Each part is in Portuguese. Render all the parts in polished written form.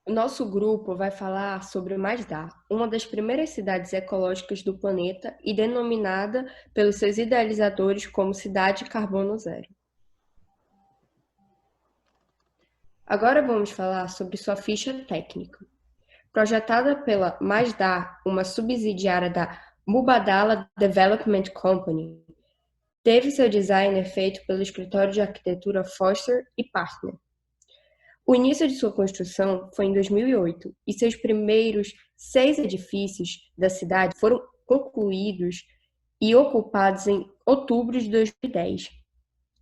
O nosso grupo vai falar sobre Masdar, uma das primeiras cidades ecológicas do planeta e denominada pelos seus idealizadores como Cidade Carbono Zero. Agora vamos falar sobre sua ficha técnica. Projetada pela Masdar, uma subsidiária da Mubadala Development Company, teve seu design feito pelo escritório de arquitetura Foster e Partner. O início de sua construção foi em 2008 e seus primeiros 6 edifícios da cidade foram concluídos e ocupados em outubro de 2010.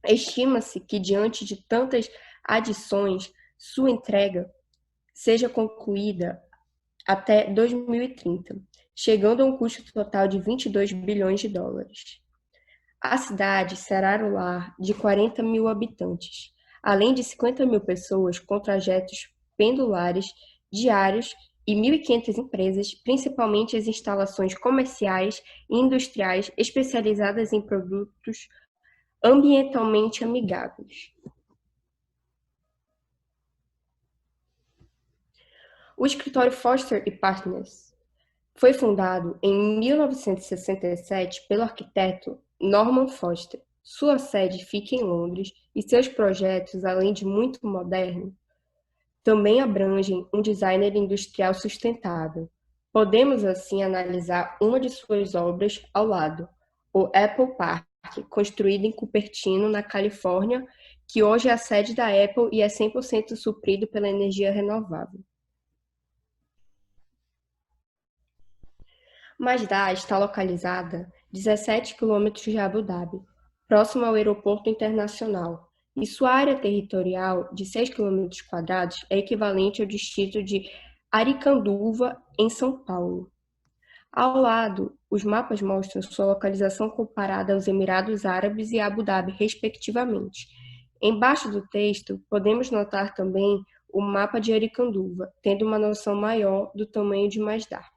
Estima-se que, diante de tantas adições, sua entrega seja concluída até 2030, chegando a um custo total de 22 bilhões de dólares. A cidade será o lar de 40 mil habitantes, além de 50 mil pessoas com trajetos pendulares diários e 1.500 empresas, principalmente as instalações comerciais e industriais especializadas em produtos ambientalmente amigáveis. O escritório Foster e Partners foi fundado em 1967 pelo arquiteto Norman Foster. Sua sede fica em Londres e seus projetos, além de muito moderno, também abrangem um designer industrial sustentável. Podemos, assim, analisar uma de suas obras ao lado, o Apple Park, construído em Cupertino, na Califórnia, que hoje é a sede da Apple e é 100% suprido pela energia renovável. Masdar está localizada 17 quilômetros de Abu Dhabi, próximo ao aeroporto internacional, e sua área territorial de 6 quilômetros quadrados é equivalente ao distrito de Aricanduva, em São Paulo. Ao lado, os mapas mostram sua localização comparada aos Emirados Árabes e Abu Dhabi, respectivamente. Embaixo do texto, podemos notar também o mapa de Aricanduva, tendo uma noção maior do tamanho de Masdar.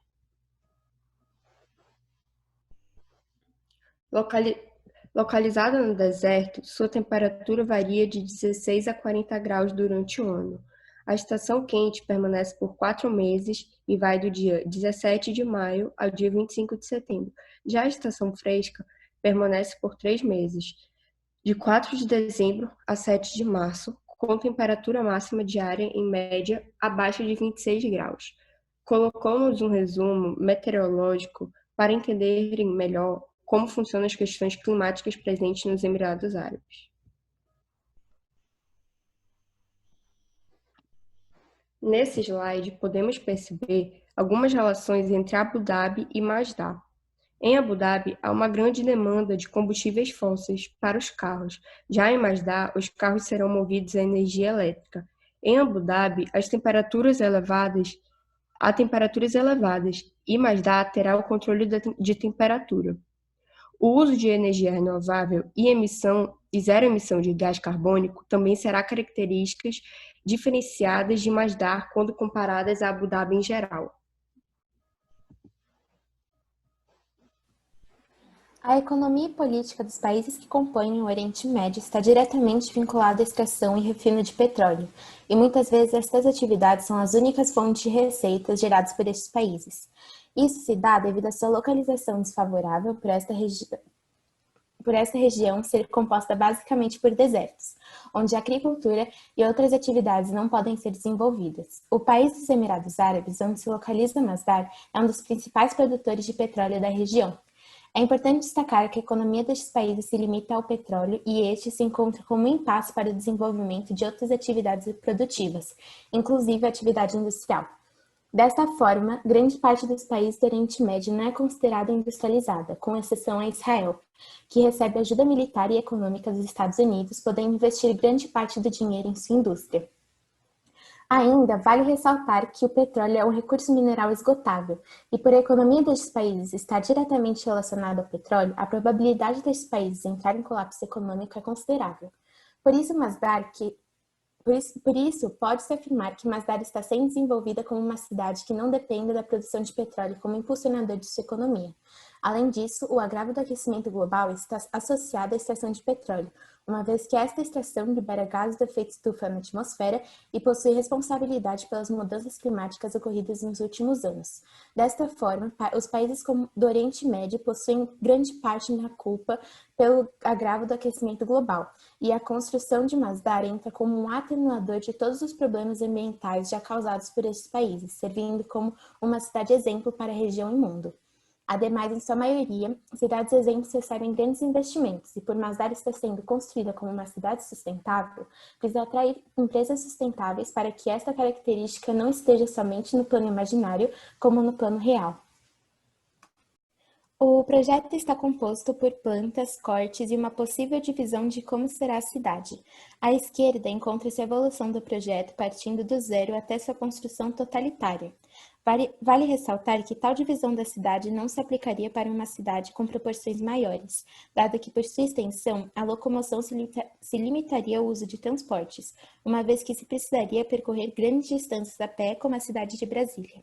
Localizada no deserto, sua temperatura varia de 16 a 40 graus durante o ano. A estação quente permanece por 4 meses e vai do dia 17 de maio ao dia 25 de setembro. Já a estação fresca permanece por 3 meses, de 4 de dezembro a 7 de março, com temperatura máxima diária em média abaixo de 26 graus. Colocamos um resumo meteorológico para entenderem melhor como funcionam as questões climáticas presentes nos Emirados Árabes. Nesse slide, podemos perceber algumas relações entre Abu Dhabi e Masdar. Em Abu Dhabi, há uma grande demanda de combustíveis fósseis para os carros. Já em Masdar, os carros serão movidos a energia elétrica. Em Abu Dhabi, há temperaturas elevadas e Masdar terá o controle de temperatura. O uso de energia renovável e zero emissão de gás carbônico também será características diferenciadas de Masdar quando comparadas a Abu Dhabi em geral. A economia e política dos países que compõem o Oriente Médio está diretamente vinculada à extração e refino de petróleo, e muitas vezes estas atividades são as únicas fontes de receitas geradas por estes países. Isso se dá devido à sua localização desfavorável por esta região ser composta basicamente por desertos, onde a agricultura e outras atividades não podem ser desenvolvidas. O país dos Emirados Árabes, onde se localiza Masdar, é um dos principais produtores de petróleo da região. É importante destacar que a economia destes países se limita ao petróleo e este se encontra como um impasse para o desenvolvimento de outras atividades produtivas, inclusive a atividade industrial. Desta forma, grande parte dos países do Oriente Médio não é considerada industrializada, com exceção a Israel, que recebe ajuda militar e econômica dos Estados Unidos, podendo investir grande parte do dinheiro em sua indústria. Ainda vale ressaltar que o petróleo é um recurso mineral esgotável, e por a economia destes países estar diretamente relacionada ao petróleo, a probabilidade destes países entrar em colapso econômico é considerável. Por isso, pode-se afirmar que Masdar está sendo desenvolvida como uma cidade que não depende da produção de petróleo como impulsionador de sua economia. Além disso, o agravo do aquecimento global está associado à extração de petróleo, uma vez que esta estação libera gases do efeito estufa na atmosfera e possui responsabilidade pelas mudanças climáticas ocorridas nos últimos anos. Desta forma, os países do Oriente Médio possuem grande parte da culpa pelo agravo do aquecimento global, e a construção de Masdar entra como um atenuador de todos os problemas ambientais já causados por esses países, servindo como uma cidade exemplo para a região e mundo. Ademais, em sua maioria, cidades exemplos recebem grandes investimentos e, por Masdar estar sendo construída como uma cidade sustentável, precisa atrair empresas sustentáveis para que esta característica não esteja somente no plano imaginário, como no plano real. O projeto está composto por plantas, cortes e uma possível divisão de como será a cidade. À esquerda encontra-se a evolução do projeto partindo do zero até sua construção totalitária. Vale ressaltar que tal divisão da cidade não se aplicaria para uma cidade com proporções maiores, dado que, por sua extensão, a locomoção se limitaria ao uso de transportes, uma vez que se precisaria percorrer grandes distâncias a pé, como a cidade de Brasília.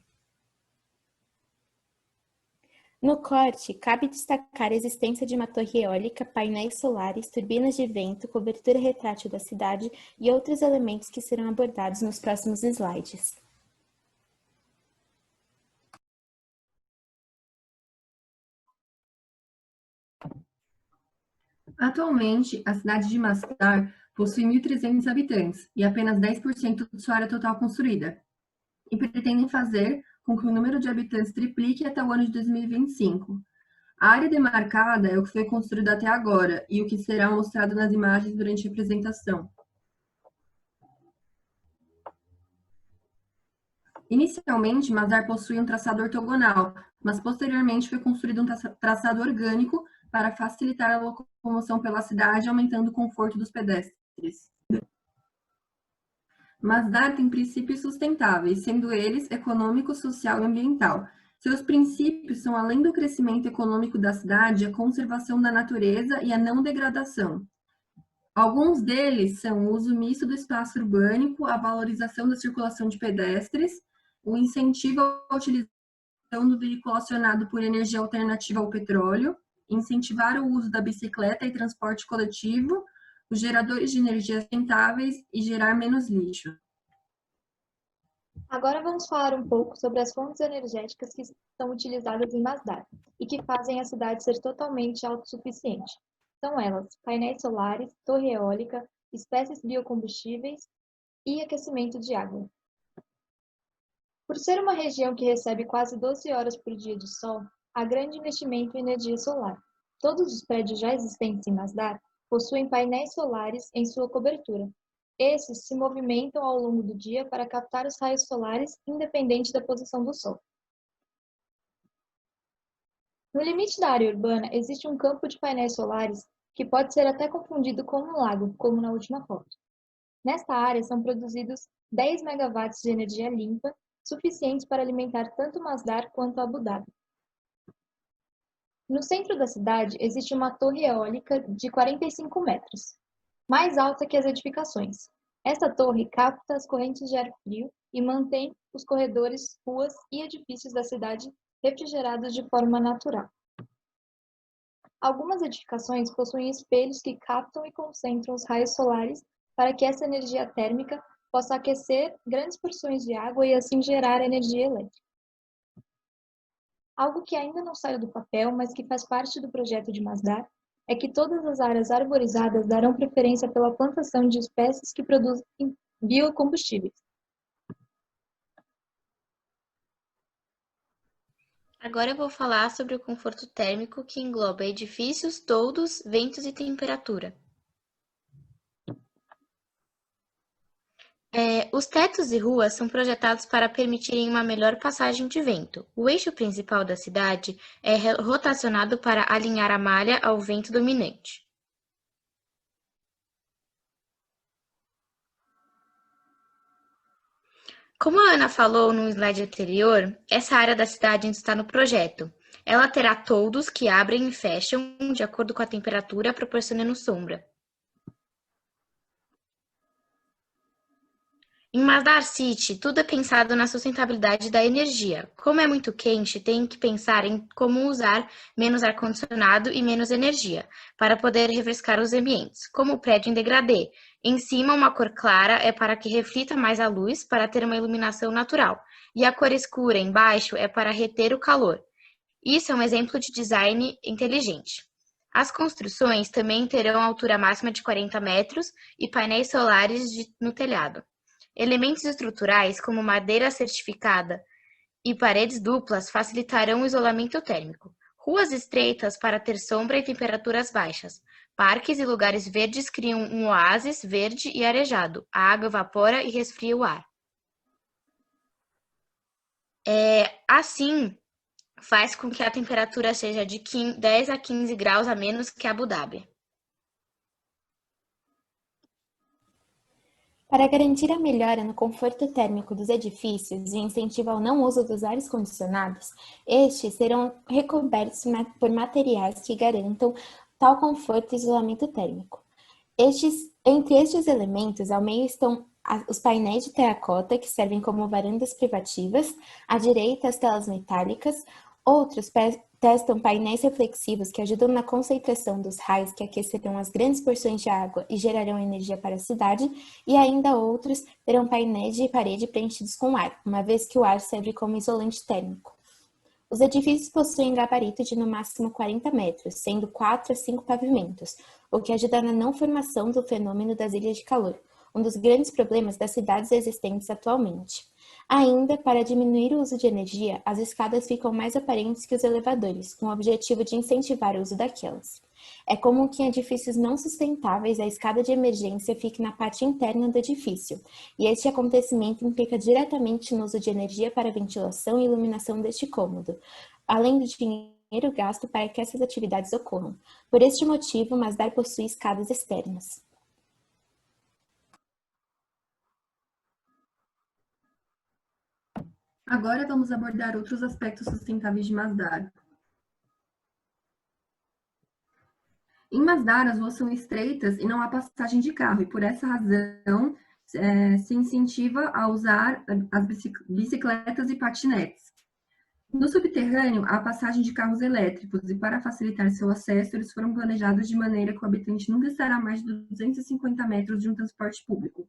No corte, cabe destacar a existência de uma torre eólica, painéis solares, turbinas de vento, cobertura retrátil da cidade e outros elementos que serão abordados nos próximos slides. Atualmente, a cidade de Masdar possui 1.300 habitantes e apenas 10% de sua área total construída, e pretendem fazer com que o número de habitantes triplique até o ano de 2025. A área demarcada é o que foi construído até agora e o que será mostrado nas imagens durante a apresentação. Inicialmente, Masdar possuía um traçado ortogonal, mas posteriormente foi construído um traçado orgânico para facilitar a locomoção pela cidade, aumentando o conforto dos pedestres. Masdar tem princípios sustentáveis, sendo eles econômico, social e ambiental. Seus princípios são, além do crescimento econômico da cidade, a conservação da natureza e a não degradação. Alguns deles são o uso misto do espaço urbânico, a valorização da circulação de pedestres, o incentivo à utilização do veículo acionado por energia alternativa ao petróleo, incentivar o uso da bicicleta e transporte coletivo, os geradores de energia sustentáveis e gerar menos lixo. Agora vamos falar um pouco sobre as fontes energéticas que são utilizadas em Masdar e que fazem a cidade ser totalmente autossuficiente. São elas painéis solares, torre eólica, espécies biocombustíveis e aquecimento de água. Por ser uma região que recebe quase 12 horas por dia de sol, há grande investimento em energia solar. Todos os prédios já existentes em Masdar possuem painéis solares em sua cobertura. Esses se movimentam ao longo do dia para captar os raios solares, independente da posição do sol. No limite da área urbana, existe um campo de painéis solares que pode ser até confundido com um lago, como na última foto. Nesta área são produzidos 10 megawatts de energia limpa, suficientes para alimentar tanto Masdar quanto Abu Dhabi. No centro da cidade existe uma torre eólica de 45 metros, mais alta que as edificações. Esta torre capta as correntes de ar frio e mantém os corredores, ruas e edifícios da cidade refrigerados de forma natural. Algumas edificações possuem espelhos que captam e concentram os raios solares para que essa energia térmica possa aquecer grandes porções de água e assim gerar energia elétrica. Algo que ainda não saiu do papel, mas que faz parte do projeto de Masdar, é que todas as áreas arborizadas darão preferência pela plantação de espécies que produzem biocombustíveis. Agora eu vou falar sobre o conforto térmico, que engloba edifícios, toldos, ventos e temperatura. Os tetos e ruas são projetados para permitirem uma melhor passagem de vento. O eixo principal da cidade é rotacionado para alinhar a malha ao vento dominante. Como a Ana falou no slide anterior, essa área da cidade ainda está no projeto. Ela terá toldos que abrem e fecham de acordo com a temperatura, proporcionando sombra. Em Masdar City, tudo é pensado na sustentabilidade da energia. Como é muito quente, tem que pensar em como usar menos ar-condicionado e menos energia, para poder refrescar os ambientes, como o prédio em degradê. Em cima, uma cor clara é para que reflita mais a luz, para ter uma iluminação natural, e a cor escura embaixo é para reter o calor. Isso é um exemplo de design inteligente. As construções também terão altura máxima de 40 metros e painéis solares no telhado. Elementos estruturais, como madeira certificada e paredes duplas, facilitarão o isolamento térmico. Ruas estreitas para ter sombra e temperaturas baixas. Parques e lugares verdes criam um oásis verde e arejado. A água evapora e resfria o ar. Assim, faz com que a temperatura seja de 10 a 15 graus a menos que Abu Dhabi. Para garantir a melhora no conforto térmico dos edifícios e incentivo ao não uso dos ares condicionados, estes serão recobertos por materiais que garantam tal conforto e isolamento térmico. Entre estes elementos, ao meio estão os painéis de terracota, que servem como varandas privativas, à direita as telas metálicas, outros testam painéis reflexivos que ajudam na concentração dos raios que aquecerão as grandes porções de água e gerarão energia para a cidade, e ainda outros terão painéis de parede preenchidos com ar, uma vez que o ar serve como isolante térmico. Os edifícios possuem gabarito de no máximo 40 metros, sendo 4 a 5 pavimentos, o que ajuda na não formação do fenômeno das ilhas de calor, um dos grandes problemas das cidades existentes atualmente. Ainda, para diminuir o uso de energia, as escadas ficam mais aparentes que os elevadores, com o objetivo de incentivar o uso daquelas. É comum que em edifícios não sustentáveis a escada de emergência fique na parte interna do edifício, e este acontecimento implica diretamente no uso de energia para a ventilação e iluminação deste cômodo, além do dinheiro gasto para que essas atividades ocorram. Por este motivo, Masdar possui escadas externas. Agora vamos abordar outros aspectos sustentáveis de Masdar. Em Masdar, as ruas são estreitas e não há passagem de carro, e por essa razão se incentiva a usar as bicicletas e patinetes. No subterrâneo, há passagem de carros elétricos, e para facilitar seu acesso, eles foram planejados de maneira que o habitante nunca estará a mais de 250 metros de um transporte público.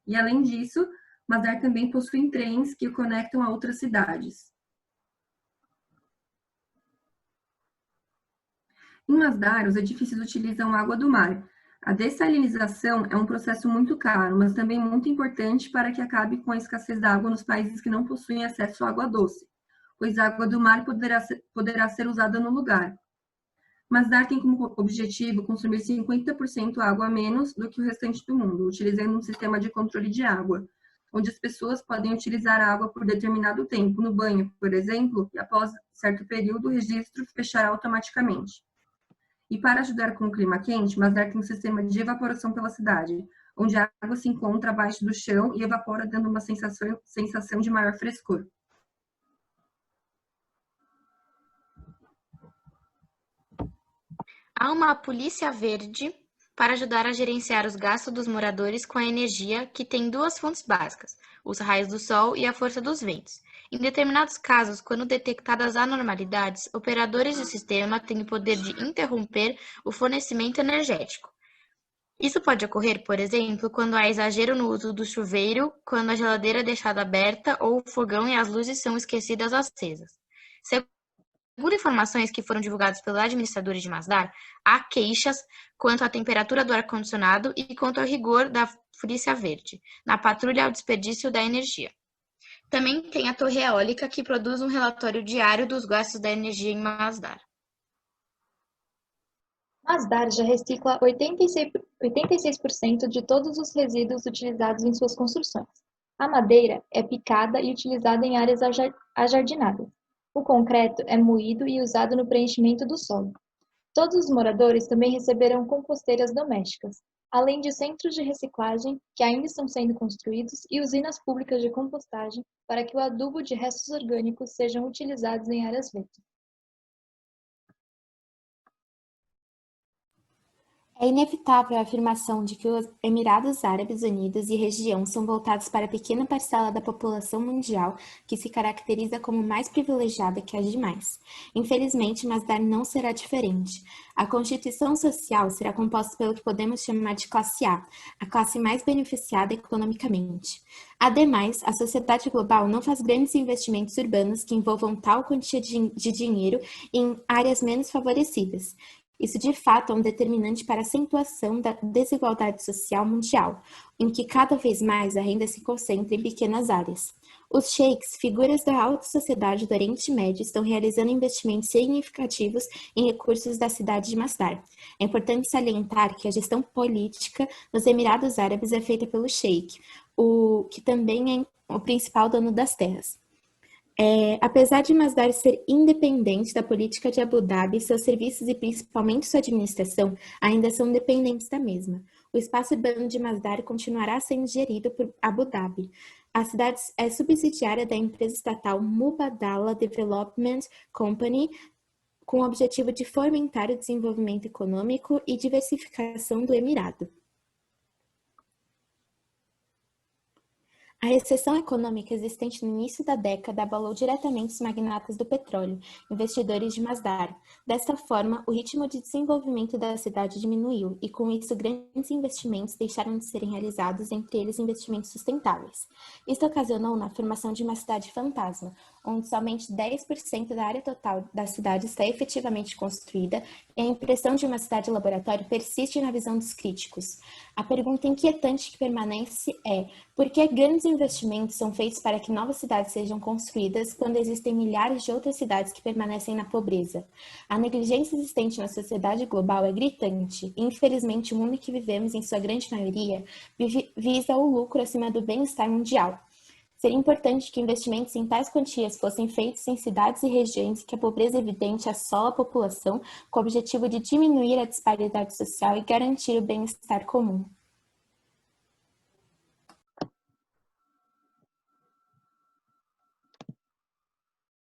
E, além disso, Masdar também possui trens que o conectam a outras cidades. Em Masdar, os edifícios utilizam água do mar. A dessalinização é um processo muito caro, mas também muito importante para que acabe com a escassez da água nos países que não possuem acesso à água doce, pois a água do mar poderá ser usada no lugar. Masdar tem como objetivo consumir 50% água a menos do que o restante do mundo, utilizando um sistema de controle de água, onde as pessoas podem utilizar a água por determinado tempo, no banho, por exemplo, e após certo período o registro fechará automaticamente. E para ajudar com o clima quente, Masdar tem um sistema de evaporação pela cidade, onde a água se encontra abaixo do chão e evapora, dando uma sensação de maior frescor. Há uma polícia verde para ajudar a gerenciar os gastos dos moradores com a energia, que tem duas fontes básicas, os raios do sol e a força dos ventos. Em determinados casos, quando detectadas anormalidades, operadores de sistema têm o poder de interromper o fornecimento energético. Isso pode ocorrer, por exemplo, quando há exagero no uso do chuveiro, quando a geladeira é deixada aberta ou o fogão e as luzes são esquecidas acesas. Segundo informações que foram divulgadas pelos administradores de Masdar, há queixas quanto à temperatura do ar-condicionado e quanto ao rigor da polícia verde na patrulha ao desperdício da energia. Também tem a torre eólica, que produz um relatório diário dos gastos da energia em Masdar. Masdar já recicla 86% de todos os resíduos utilizados em suas construções. A madeira é picada e utilizada em áreas ajardinadas. O concreto é moído e usado no preenchimento do solo. Todos os moradores também receberão composteiras domésticas, além de centros de reciclagem que ainda estão sendo construídos e usinas públicas de compostagem para que o adubo de restos orgânicos sejam utilizados em áreas verdes. É inevitável a afirmação de que os Emirados Árabes Unidos e região são voltados para a pequena parcela da população mundial que se caracteriza como mais privilegiada que as demais. Infelizmente, Masdar não será diferente. A constituição social será composta pelo que podemos chamar de classe a classe mais beneficiada economicamente. Ademais, a sociedade global não faz grandes investimentos urbanos que envolvam tal quantia de dinheiro em áreas menos favorecidas. Isso, de fato, é um determinante para a acentuação da desigualdade social mundial, em que cada vez mais a renda se concentra em pequenas áreas. Os sheiks, figuras da alta sociedade do Oriente Médio, estão realizando investimentos significativos em recursos da cidade de Masdar. É importante salientar que a gestão política nos Emirados Árabes é feita pelo sheik, que também é o principal dono das terras. Apesar de Masdar ser independente da política de Abu Dhabi, seus serviços e principalmente sua administração ainda são dependentes da mesma. O espaço urbano de Masdar continuará sendo gerido por Abu Dhabi. A cidade é subsidiária da empresa estatal Mubadala Development Company, com o objetivo de fomentar o desenvolvimento econômico e diversificação do Emirado. A recessão econômica existente no início da década abalou diretamente os magnatas do petróleo, investidores de Masdar. Desta forma, o ritmo de desenvolvimento da cidade diminuiu e, com isso, grandes investimentos deixaram de serem realizados, entre eles investimentos sustentáveis. Isso ocasionou na formação de uma cidade fantasma, onde somente 10% da área total da cidade está efetivamente construída e a impressão de uma cidade laboratório persiste na visão dos críticos. A pergunta inquietante que permanece é: por que grandes investimentos são feitos para que novas cidades sejam construídas quando existem milhares de outras cidades que permanecem na pobreza? A negligência existente na sociedade global é gritante e, infelizmente, o mundo que vivemos, em sua grande maioria, visa o lucro acima do bem-estar mundial. Seria importante que investimentos em tais quantias fossem feitos em cidades e regiões em que a pobreza evidente assola a população, com o objetivo de diminuir a disparidade social e garantir o bem-estar comum.